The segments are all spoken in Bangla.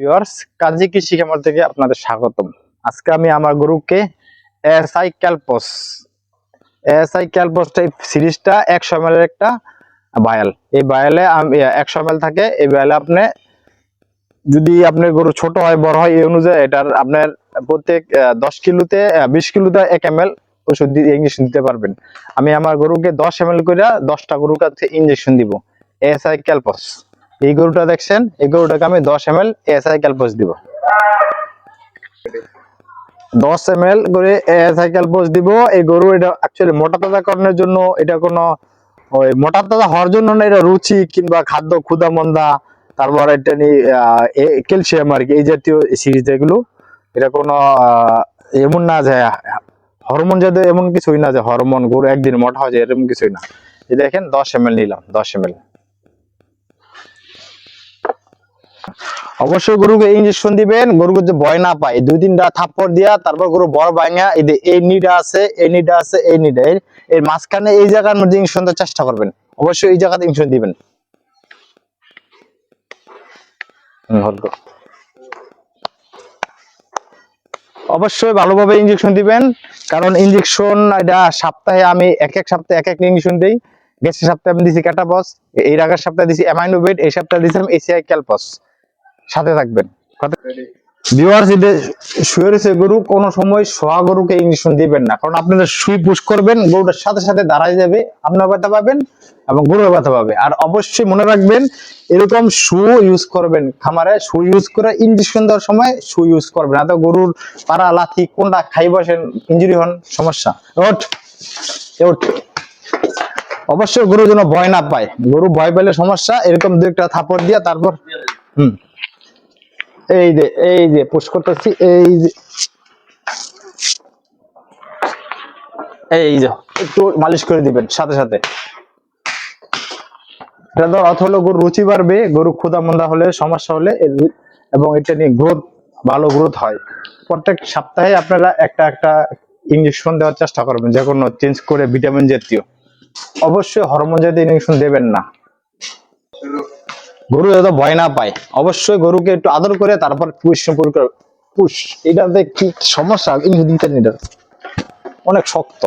ভিউয়ার্স, কাজী কৃষি খামার থেকে আপনাদের স্বাগতম। আজকে আমি আমার গরুকে এএসআই ক্যালপস টাইপ সিরিজটা 100 ml এর একটা বায়াল, এই বায়ালে 100 ml থাকে। এই বায়ালে আপনি যদি আপনার গরু ছোট হয় বড় হয় এই অনুযায়ী এটার আপনার প্রত্যেক 10 কিলোতে 20 কিলোতে 1 ml ওষুধ দিয়ে ইঞ্জেকশন দিতে পারবেন। আমি আমার গরুকে 10 ml করে 10টা গরুর কাছে ইঞ্জেকশন দিব এএসআই ক্যালপস। এই গরুটা দেখছেন, এই গরুটাকে আমি 10 ml এএসআই ক্যালপস দিব। 10 ml করে এএসআই ক্যালপস দিব। এই গরু এটা অ্যাকচুয়ালি মোটা তাজাকরণের জন্য, এটা কোনো ওই মোটা তাজা হওয়ার জন্য না, এটা রুচি কিংবা খাদ্য ক্ষুধা মন্দা, তারপর এটা ক্যালসিয়াম আর কি, এই জাতীয় সিরিজ এগুলো। এটা কোনো এমন না যে হরমোন জাতীয়, এমন কিছুই না যে হরমোন গরু একদিন মোটা হয়ে যায়, এরকম কিছুই না। এই দেখেন 10 ml নিলাম, 10 ml। অবশ্যই গরুকে ইঞ্জেকশন দিবেন, গরুকে যে ভয় না পায়। 2-3টা থাপ্পড় দিয়া তারপর গরু বড় ভাঙা, এই নিডা আছে, এই নিডা আছে, এই নিডা এর মাঝখানে এই জায়গার মধ্যে ইঞ্জেকশন দেওয়ার চেষ্টা করবেন। অবশ্যই এই জায়গাতে ইঞ্জেকশন দিবেন। অবশ্যই ভালোভাবে ইঞ্জেকশন দিবেন, কারণ ইঞ্জেকশন এটা সপ্তাহে আমি এক সপ্তাহে এক ইঞ্জেকশন দিই। গেছের সপ্তাহে আমি দিছি ক্যাটাবস, এর আগের সপ্তাহে দিছি অ্যামাইনোভেট, এই সপ্তাহে দিছিলাম এসিআই ক্যালপস। সাথে থাকবেন। ভিউয়ার্স, এটা শুয়ে রয়েছে গরু, কোনো সময় শোয়া গরুকে ইঞ্জেকশন দিবেন না, কারণ আপনারা শুই পুশ করবেন, গরুটার সাথে সাথে দাঁড়ায় যাবে, আপনার ব্যথা পাবেন এবং গরুর ব্যথা পাবে। আর অবশ্যই মনে রাখবেন, এরকম শু ইউজ করবেন খামারে, শু ইউজ করে ইঞ্জেকশন দেওয়ার সময় শু ইউজ করবেন, না তো গরুর পাড়া লাথি কোনটা খাই বসেন, ইঞ্জুরি হন, সমস্যা। অবশ্যই গরু যেন ভয় না পায়, গরু ভয় পেলে সমস্যা। এরকম 2-একটা থাপড় দিয়া তারপর এই যে পুশ করতেছি, এই যে একটু মালিশ করে দিবেন সাথে সাথে। এটা ধর অর্থ হলো গরু রুচি বাড়বে, গরু ক্ষুধা মন্দা হলে, সমস্যা হলে, এবং এটা নিয়ে ভালো গ্রোথ হয়। প্রত্যেক সপ্তাহে আপনারা একটা ইঞ্জেকশন দেওয়ার চেষ্টা করবেন, যে কোনো চেঞ্জ করে ভিটামিন জাতীয়। অবশ্যই হরমোন জাতীয় ইঞ্জেকশন দেবেন না, গরু যাতে ভয় না পায়। অবশ্যই গরুকে একটু আদর করে তারপর পুশ। এটাতে কি সমস্যা, এটা অনেক শক্ত।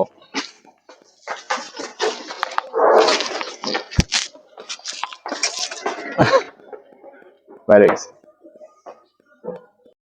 বাইরে গেছে।